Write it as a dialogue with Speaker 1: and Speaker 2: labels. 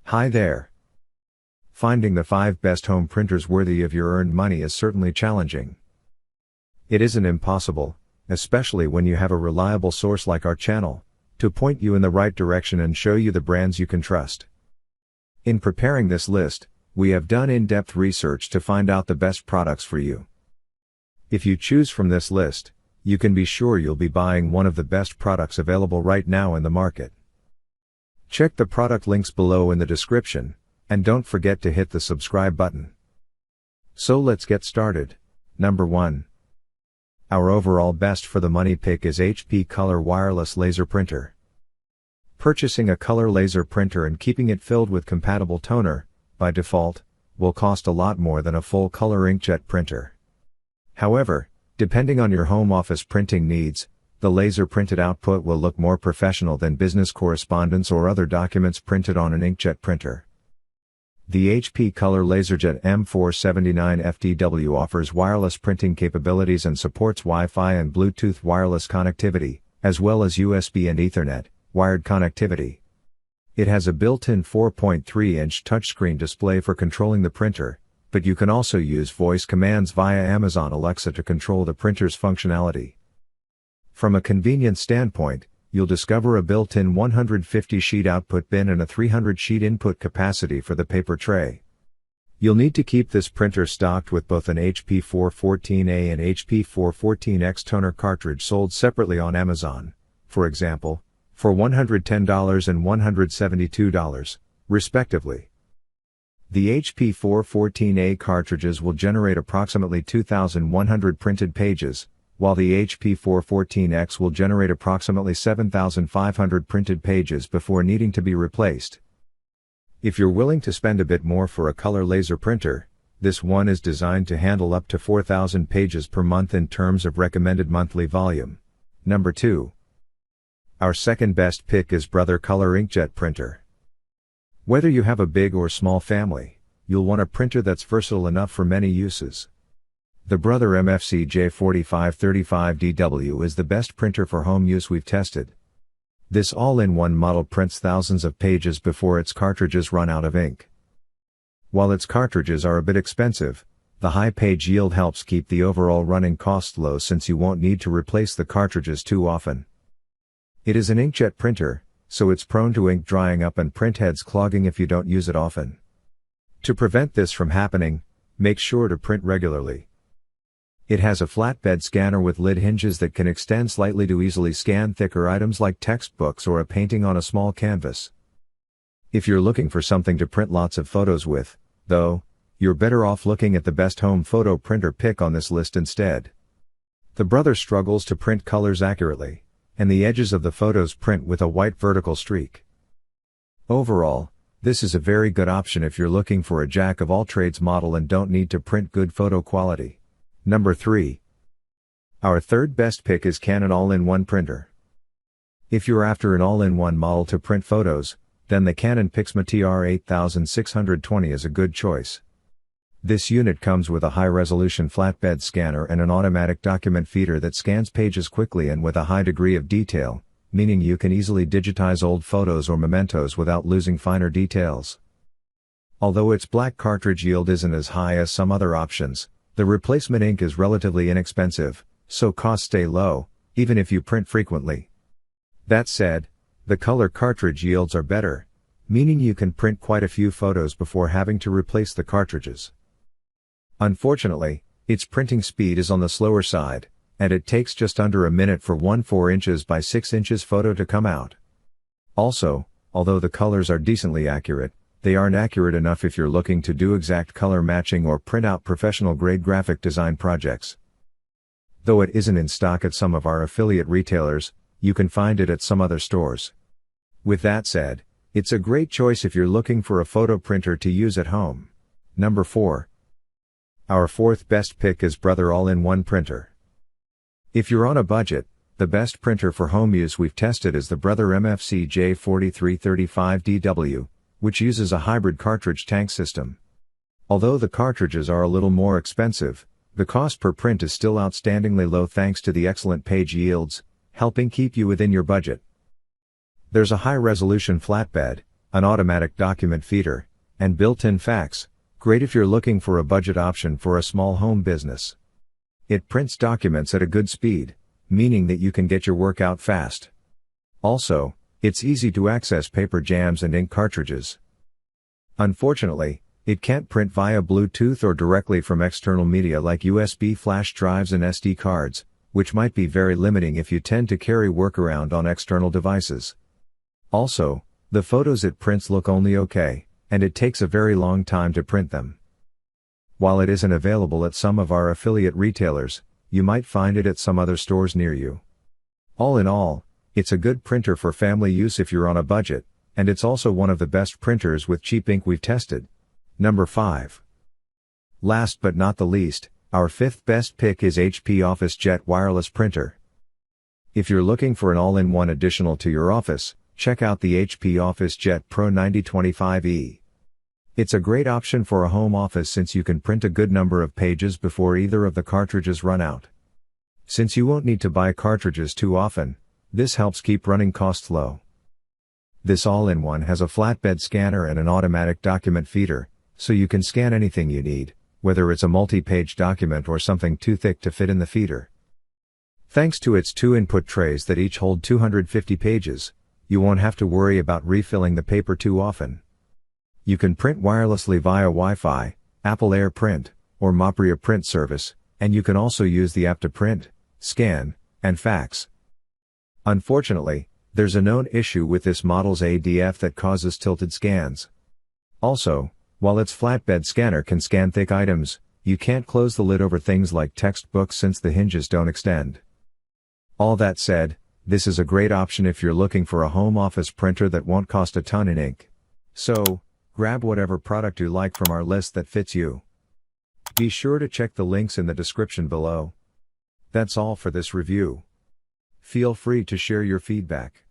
Speaker 1: Hi there. Finding the 5 best home printers worthy of your earned money is certainly challenging. It isn't impossible, especially when you have a reliable source like our channel, to point you in the right direction and show you the brands you can trust. In preparing this list, we have done in-depth research to find out the best products for you. If you choose from this list, you can be sure you'll be buying one of the best products available right now in the market. Check the product links below in the description, and don't forget to hit the subscribe button. So let's get started. Number 1. Our overall best for the money pick is HP Color Wireless Laser Printer. Purchasing a color laser printer and keeping it filled with compatible toner, by default, will cost a lot more than a full color inkjet printer. However, depending on your home office printing needs, the laser printed output will look more professional than business correspondence or other documents printed on an inkjet printer. The HP Color LaserJet M479 FDW offers wireless printing capabilities and supports Wi-Fi and Bluetooth wireless connectivity, as well as USB and Ethernet wired connectivity. It has a built-in 4.3-inch touchscreen display for controlling the printer, but you can also use voice commands via Amazon Alexa to control the printer's functionality. From a convenience standpoint, you'll discover a built-in 150-sheet output bin and a 300-sheet input capacity for the paper tray. You'll need to keep this printer stocked with both an HP 414A and HP 414X toner cartridge sold separately on Amazon, for example, for $110 and $172, respectively. The HP 414A cartridges will generate approximately 2,100 printed pages, while the HP 414X will generate approximately 7,500 printed pages before needing to be replaced. If you're willing to spend a bit more for a color laser printer, this one is designed to handle up to 4,000 pages per month in terms of recommended monthly volume. Number 2. Our second best pick is Brother Color Inkjet Printer. Whether you have a big or small family, you'll want a printer that's versatile enough for many uses. The Brother MFC J4535DW is the best printer for home use we've tested. This all-in-one model prints thousands of pages before its cartridges run out of ink. While its cartridges are a bit expensive, the high page yield helps keep the overall running cost low since you won't need to replace the cartridges too often. It is an inkjet printer, so it's prone to ink drying up and print heads clogging if you don't use it often. To prevent this from happening, make sure to print regularly. It has a flatbed scanner with lid hinges that can extend slightly to easily scan thicker items like textbooks or a painting on a small canvas. If you're looking for something to print lots of photos with, though, you're better off looking at the best home photo printer pick on this list instead. The Brother struggles to print colors accurately, and the edges of the photos print with a white vertical streak. Overall, this is a very good option if you're looking for a jack-of-all-trades model and don't need to print good photo quality. Number 3. Our third best pick is Canon All-in-One Printer. If you're after an all-in-one model to print photos, then the Canon Pixma TR8620 is a good choice. This unit comes with a high-resolution flatbed scanner and an automatic document feeder that scans pages quickly and with a high degree of detail, meaning you can easily digitize old photos or mementos without losing finer details. Although its black cartridge yield isn't as high as some other options, the replacement ink is relatively inexpensive, so costs stay low, even if you print frequently. That said, the color cartridge yields are better, meaning you can print quite a few photos before having to replace the cartridges. Unfortunately, its printing speed is on the slower side, and it takes just under a minute for one 4 inches by 6 inches photo to come out. Also, although the colors are decently accurate, they aren't accurate enough if you're looking to do exact color matching or print out professional-grade graphic design projects. Though it isn't in stock at some of our affiliate retailers, you can find it at some other stores. With that said, it's a great choice if you're looking for a photo printer to use at home. Number 4. Our fourth best pick is Brother All-in-One Printer. If you're on a budget, the best printer for home use we've tested is the Brother MFC J4335DW, which uses a hybrid cartridge tank system. Although the cartridges are a little more expensive, the cost per print is still outstandingly low thanks to the excellent page yields, helping keep you within your budget. There's a high-resolution flatbed, an automatic document feeder, and built-in fax, great if you're looking for a budget option for a small home business. It prints documents at a good speed, meaning that you can get your work out fast. Also, it's easy to access paper jams and ink cartridges. Unfortunately, it can't print via Bluetooth or directly from external media like USB flash drives and SD cards, which might be very limiting if you tend to carry work around on external devices. Also, the photos it prints look only okay, and it takes a very long time to print them. While it isn't available at some of our affiliate retailers, you might find it at some other stores near you. All in all, it's a good printer for family use if you're on a budget, and it's also one of the best printers with cheap ink we've tested. Number 5. Last but not the least, our 5th best pick is HP OfficeJet wireless printer. If you're looking for an all-in-one additional to your office, check out the HP OfficeJet Pro 9025E. It's a great option for a home office since you can print a good number of pages before either of the cartridges run out. Since you won't need to buy cartridges too often, this helps keep running costs low. This all-in-one has a flatbed scanner and an automatic document feeder, so you can scan anything you need, whether it's a multi-page document or something too thick to fit in the feeder. Thanks to its 2 input trays that each hold 250 pages, you won't have to worry about refilling the paper too often. You can print wirelessly via Wi-Fi, Apple AirPrint, or Mopria print service, and you can also use the app to print, scan, and fax. Unfortunately, there's a known issue with this model's ADF that causes tilted scans. Also, while its flatbed scanner can scan thick items, you can't close the lid over things like textbooks since the hinges don't extend. All that said, this is a great option if you're looking for a home office printer that won't cost a ton in ink. So, grab whatever product you like from our list that fits you. Be sure to check the links in the description below. That's all for this review. Feel free to share your feedback.